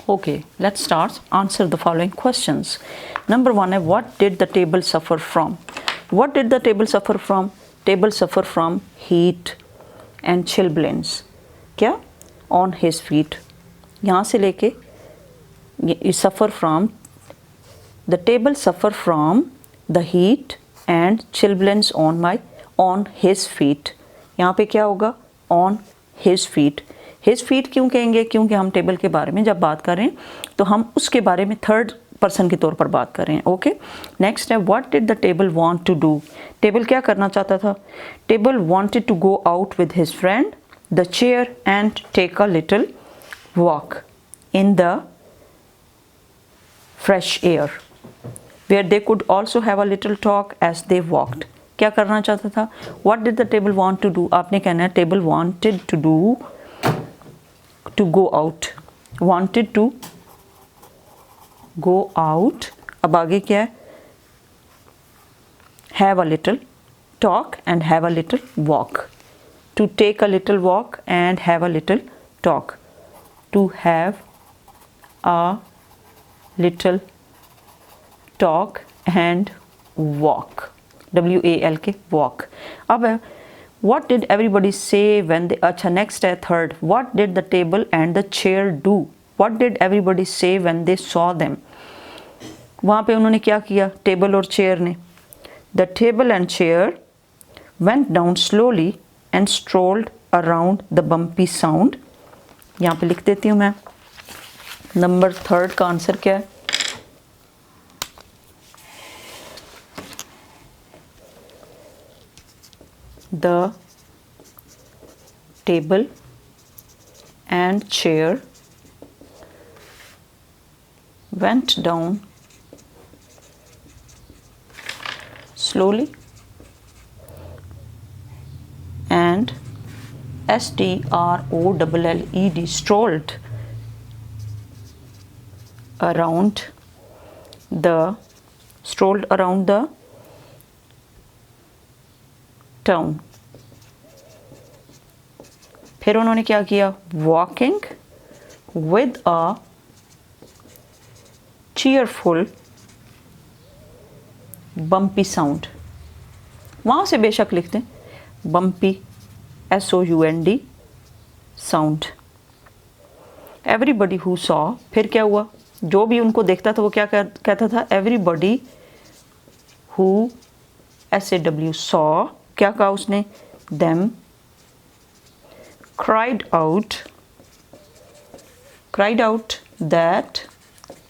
Okay, let's start. Answer the following questions. Number one है what did the table suffer from? What did the table suffer from? Table suffer from heat and chilblains. क्या? On his feet. यहाँ से लेके suffer from, the table suffer from the heat and chilblains on his feet. यहाँ पे क्या होगा? On his feet. His feet क्यों कहेंगे? क्योंकि हम टेबल के बारे में जब बात करें तो हम उसके बारे में थर्ड पर्सन के तौर पर बात कर रहे हैं. ओके, नेक्स्ट है what did the table want to do? Table क्या करना चाहता था? Table wanted to go out with his friend the chair and take a little walk in the fresh air where they could also have a little talk as they walked. क्या करना चाहता था? What did the table want to do? आपने कहना है table wanted to do to go out, wanted to go out. अब आगे क्या है? have a little talk and have a little walk. To take a little walk and have a little talk. To have a little talk and walk. WALK walk. अब है What did everybody say when they? अच्छा, next है third. What did the table and the chair do? What did everybody say when they saw them? वहाँ पे उन्होंने क्या किया? Table और चेयर ने. The table and chair went down slowly and strolled around the bumpy sound. यहाँ पे लिख देती हूँ मैं. नंबर थर्ड का आंसर क्या है? The table and chair went down slowly and STROLLED strolled around the town. फिर उन्होंने क्या किया? Walking with a cheerful bumpy sound. वहाँ से बेशक लिखते हैं bumpy SOUND sound. Everybody who saw, फिर क्या हुआ? जो भी उनको देखता था वो क्या कहता था? एवरीबडी हु SAW सॉ, क्या कहा उसने? them cried out that,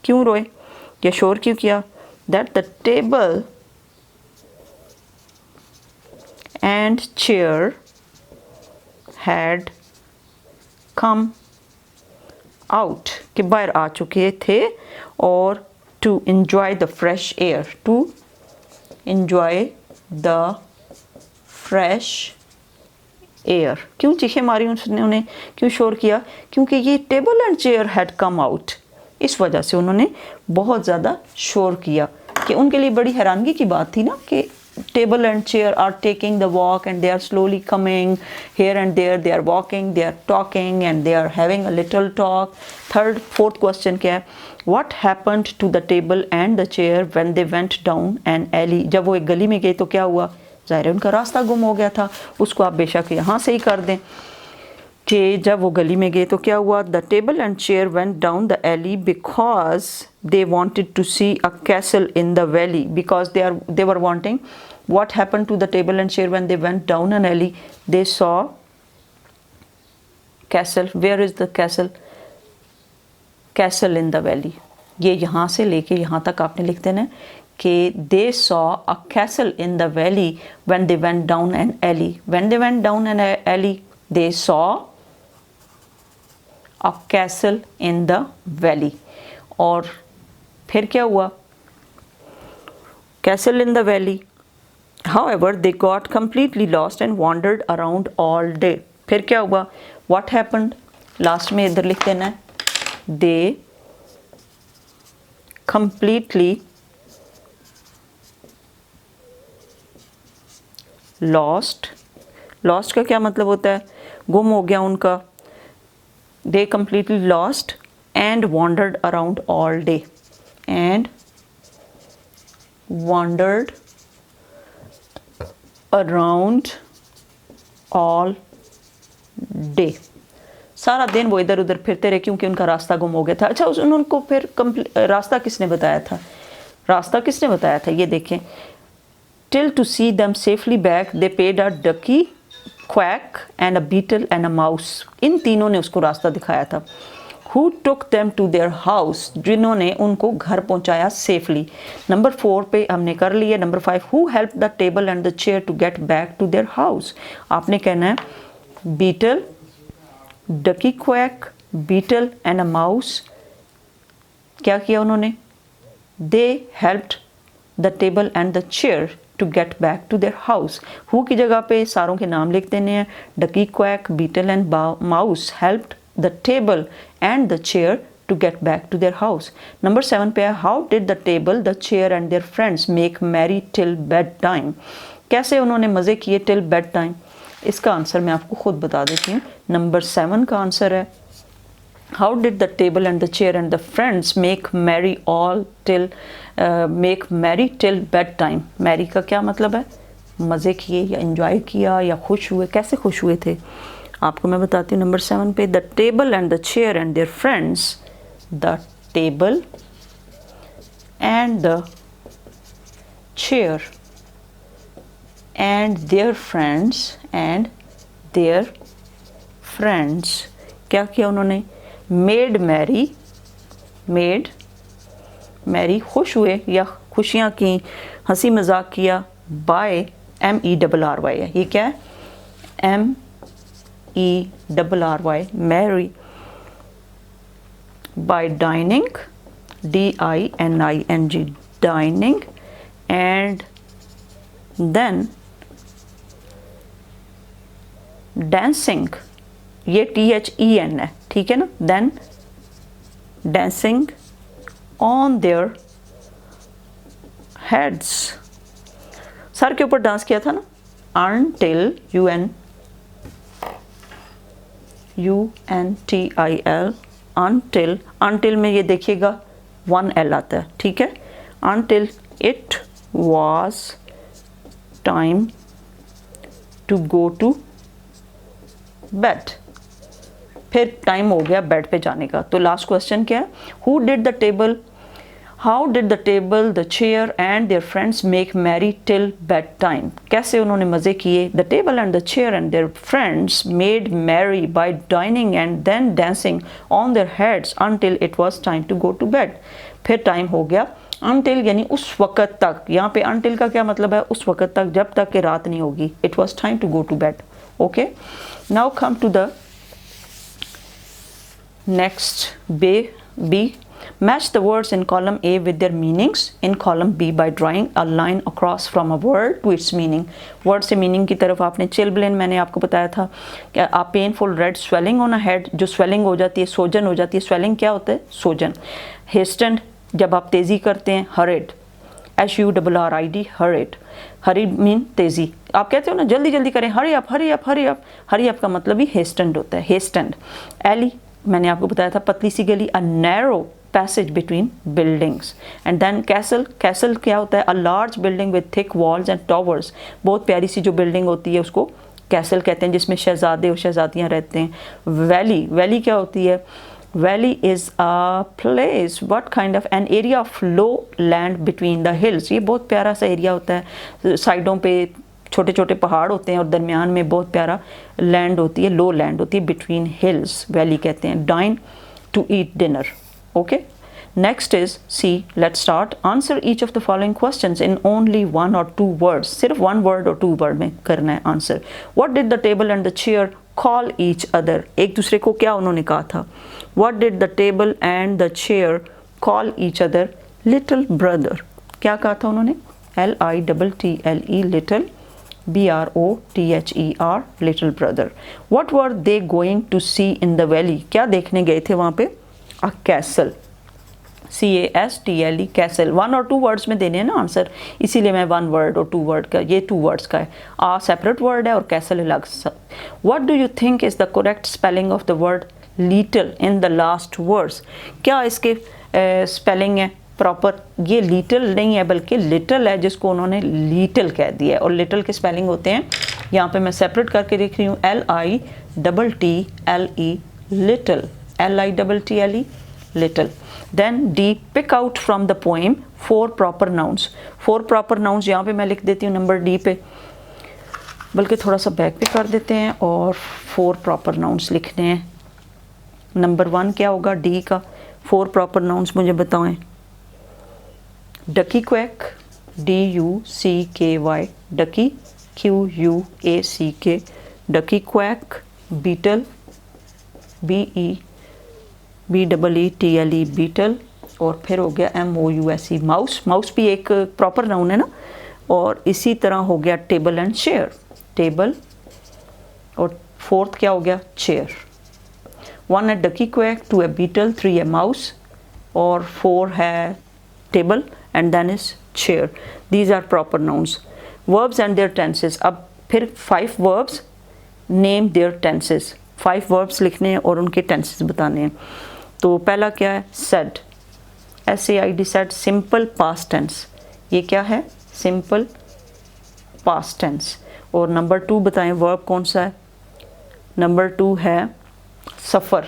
क्यों रोए या शोर क्यों किया? that the table and chair had come out, कि बाहर आ चुके थे और to enjoy the fresh air, to enjoy the fresh air. क्यों चीखें मारी उसने, उन्हें क्यों शोर किया? क्योंकि ये table and chair had come out. इस वजह से उन्होंने बहुत ज़्यादा शोर किया कि उनके लिए बड़ी हैरानगी की बात थी ना कि table and chair are taking the walk and they are slowly coming here and there, they are walking, they are talking and they are having a little talk. Fourth question क्या है? What happened to the table and the chair when they went down an alley? जब वो एक गली में गए तो क्या हुआ? ज़ाहिर है उनका रास्ता गुम हो गया था. उसको आप बेशक यहाँ से ही कर दें कि जब वो गली में गए तो क्या हुआ? The table and chair went down the alley because they wanted to see a castle in the valley. Because they were wanting. What happened to the table and chair when they went down an alley? They saw castle. Where is the castle? Castle in the valley. ये यहाँ से लेके यहाँ तक आपने लिख देना है कि they saw a castle in the valley when they went down an alley. When they went down an alley, they saw a castle in the valley. और फिर क्या हुआ? Castle in the valley. However, they got completely lost and wandered around all day. फिर क्या हुआ? What happened? Last में इधर लिख देना है. They completely lost का क्या मतलब होता है? गुम हो गया उनका. They completely lost and wandered around all day, and wandered around all day। सारा दिन वो इधर उधर फिरते रहे क्योंकि उनका रास्ता गुम हो गया था। अच्छा, उनको फिर रास्ता किसने बताया था? रास्ता किसने बताया था? ये देखें, till to see them safely back they paid a ducky, quack and a beetle and a mouse. इन तीनों ने उसको रास्ता दिखाया था। Who took them to their house? जिन्होंने उनको घर पहुंचाया सेफली। नंबर 4 पे हमने कर लिया। Number 5, who helped the table and the chair to get back to their house? आपने कहना है beetle, ducky quack, beetle and a mouse। क्या किया उन्होंने? They helped the table and the chair to get back to their house। who की जगह पे सारों के नाम लिख देने हैं। ducky quack, beetle and mouse helped the table and the chair to get back to their house। Number 7 पे है how did the table, the chair and their friends make merry till bedtime? कैसे उन्होंने मज़े किए till bedtime? इसका answer मैं आपको खुद बता देती हूँ। नंबर 7 का आंसर है how did the table and the chair and the friends make merry till bedtime? merry का क्या मतलब है? मज़े किए या enjoy किया या खुश हुए। कैसे खुश हुए थे? आपको मैं बताती हूँ। नंबर 7 पे the table and the chair and their friends, the table and the chair and their friends क्या किया उन्होंने? मेड मैरी खुश हुए या खुशियाँ की, हंसी मजाक किया। बाय MERRY है, ये क्या है? MERRY, merry, by dining, DINING, dining, and then dancing, ये THEN है, ठीक है ना? then dancing on their heads, sir के ऊपर डांस किया था ना। until UNTIL, until में ये देखिएगा 1L आता है, ठीक है। until it was time to go to bed, फिर टाइम हो गया बेड पे जाने का। तो लास्ट क्वेश्चन क्या है? How did the table, the chair and their friends make merry till bedtime? कैसे उन्होंने मज़े किए? The table and the chair and their friends made merry by dining and then dancing on their heads until it was time to go to bed। फिर time हो गया। until यानी उस वक़्त तक, यहाँ पे until का क्या मतलब है? उस वक़्त तक, जब तक कि रात नहीं होगी। It was time to go to bed। Okay, now come to the next B। Match the words in column A with their meanings in column B by drawing a line across from a word to its meaning। word से meaning की तरफ आपने chilblain, मैंने आपको बताया था कि a painful red swelling on a head, जो swelling हो जाती है, सोजन हो जाती है। swelling क्या होता है? सोजन। hastened, जब आप तेज़ी करते हैं। hurried, HURRIED, hurried, hurried mean तेज़ी। आप कहते हो ना जल्दी जल्दी करें, hurry up, hurry up, hurry up, hurry up का मतलब ही hastened होता है। hastened। alley, मैंने आपको बताया था पतली सी गली। a narrow passage between buildings। and then castle क्या होता है? a large building with thick walls and towers। बहुत प्यारी सी जो बिल्डिंग होती है उसको कैसल कहते हैं, जिसमें शहजादे और शहजादियाँ रहते हैं। वैली क्या होती है? Valley is a place, what kind of? An area of low land between the hills. ये बहुत प्यारा सा एरिया होता है, साइडों पे छोटे छोटे पहाड़ होते हैं और दरमियान में बहुत प्यारा लैंड होती है, लो लैंड होती है, बिटवीन हिल्स वैली कहते हैं। Dine, to eat dinner. Okay, next is C। let's start। answer each of the following questions in only 1 or 2 words। सिर्फ 1 word और 2 word में करना है answer. what did the table and the chair call each other? एक दूसरे को क्या उन्होंने कहा था? what did the table and the chair call each other? little brother। क्या कहा था उन्होंने? LITTLE, little, BROTHER, little brother। what were they going to see in the valley? क्या देखने गए थे वहाँ पे? a castle, CASTLE, castle। 1 और 2 वर्ड्स में देने हैं ना आंसर, इसीलिए मैं 1 वर्ड और 2 वर्ड का, ये 2 वर्ड्स का है। आ सेपरेट वर्ड है और कैसल अलग। What do you think is the correct spelling of the word little in the last words. क्या इसके स्पेलिंग है प्रॉपर? ये लिटिल नहीं है बल्कि लिटिल है, जिसको उन्होंने लिटिल कह दिया है। और लिटिल के स्पेलिंग होते हैं, यहाँ पे मैं सेपरेट करके देख रही हूँ, LITTLE little, LITTLE little. Then D, pick out from the poem 4 proper nouns. 4 proper nouns यहाँ पे मैं लिख देती हूँ नंबर D पे, बल्कि थोड़ा सा बैक पे कर देते हैं और 4 प्रॉपर नाउन्स लिखने हैं। नंबर 1 क्या होगा D का? 4 प्रॉपर नाउन्स मुझे बताएं। Ducky quack, DUCKY, ducky, QUACK, ducky quack. Beetle, BEETLE, beetle. और फिर हो गया MOUSE, माउस। माउस भी एक प्रॉपर नाउन है ना। और इसी तरह हो गया टेबल एंड चेयर, टेबल। और 4th क्या हो गया? चेयर। 1 है डकी क्वैक, 2 है बीटल, 3 है माउस और 4 है table and then is chair. These are proper nouns. Verbs and their tenses. अब फिर 5 verbs, name their tenses. 5 verbs लिखने हैं और उनके tenses बताने हैं। तो पहला क्या है? said, SAID, said, simple past tense। ये क्या है? simple past tense। और नंबर 2 बताएं verb कौन सा है? नंबर 2 है suffer,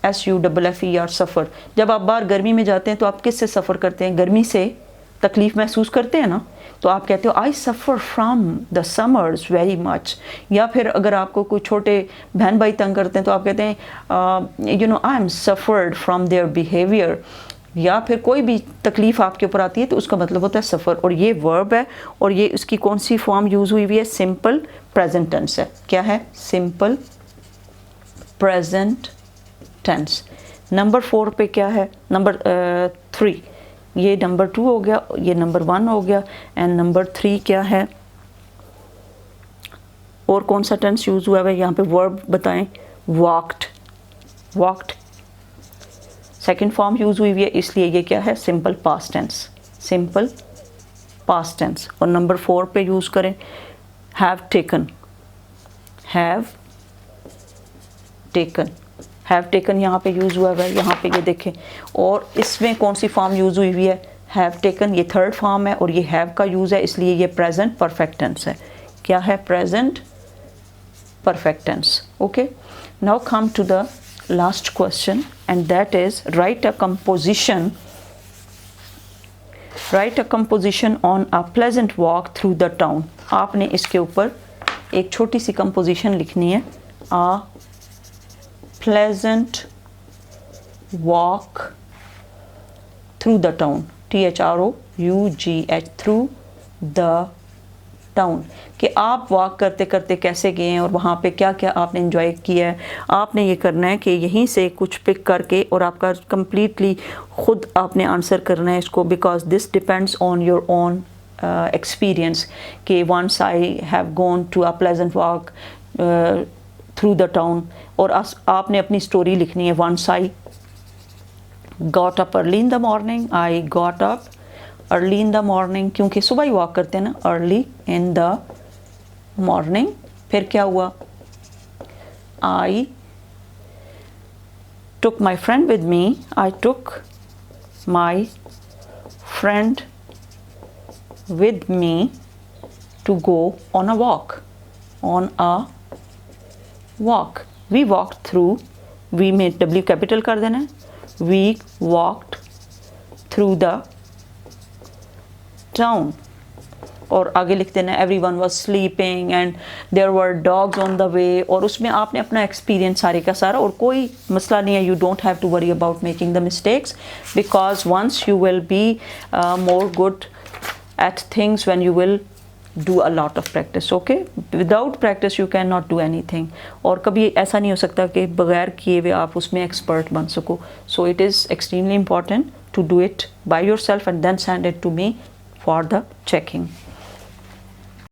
SUFFER, सफ़र। जब आप बाहर गर्मी में जाते हैं तो आप किससे सफ़र करते हैं? गर्मी से तकलीफ़ महसूस करते हैं ना, तो आप कहते हो I suffer from the summers very much. या फिर अगर आपको कोई छोटे बहन भाई तंग करते हैं तो आप कहते हैं I am suffered from their behaviour. या फिर कोई भी तकलीफ़ आपके ऊपर आती है तो उसका मतलब होता है सफ़र। और ये वर्ब है और ये उसकी कौन सी फॉर्म यूज़ हुई हुई है? सिंपल प्रेजेंट टेंस है। क्या है? Simple present tense. नंबर 4 पे क्या है? नंबर 3, ये नंबर 2 हो गया, ये नंबर 1 हो गया। एंड नंबर 3 क्या है? और कौन सा टेंस यूज़ हुआ है यहाँ पे? वर्ब बताएं। Walked, walked second form use हुई हुई है, इसलिए ये क्या है? Simple past tense, simple past tense. और नंबर 4 पे यूज़ करें have taken, have taken, have taken यहाँ पे यूज़ हुआ है, यहाँ पे ये देखें। और इसमें कौन सी फॉर्म यूज़ हुई हुई है? हैव टेकन, ये 3rd फॉर्म है और ये हैव का यूज़ है, इसलिए ये प्रेजेंट परफेक्ट टेंस है। क्या है? Present perfect tense. Okay, now come to the last question and that is write a composition, write a composition on a pleasant walk through the town. आपने इसके ऊपर एक छोटी सी कंपोजिशन लिखनी है। आ pleasant walk through the town, THROUGH, through the town, कि आप walk करते करते कैसे गए हैं और वहाँ पे क्या क्या आपने एंजॉय किया है। आपने ये करना है कि यहीं से कुछ पिक करके और आपका कंप्लीटली खुद आपने आंसर करना है इसको, because this depends on your own experience. कि once I have gone to a pleasant walk through the town, और आपने अपनी स्टोरी लिखनी है। Once I got up early in the morning, I got up early in the morning, क्योंकि सुबह ही walk करते हैं ना, अर्ली इन द मॉर्निंग। फिर क्या हुआ? I took my friend with me, I took my friend with me to go on a walk, on a walk. We walked through, we में W capital कर देना है, we walked through the town। और आगे लिख देना है everyone was sleeping and there were dogs on the way। और उसमें आपने अपना एक्सपीरियंस सारे का सारा, और कोई मसला नहीं है, you don't have to worry about making the mistakes because once you will be more good at things when you will do a lot of practice। okay, without practice you cannot do anything। और कभी ऐसा नहीं हो सकता कि बगैर किए हुए आप उसमें एक्सपर्ट बन सको। so it is extremely important to do it by yourself and then send it to me for the checking।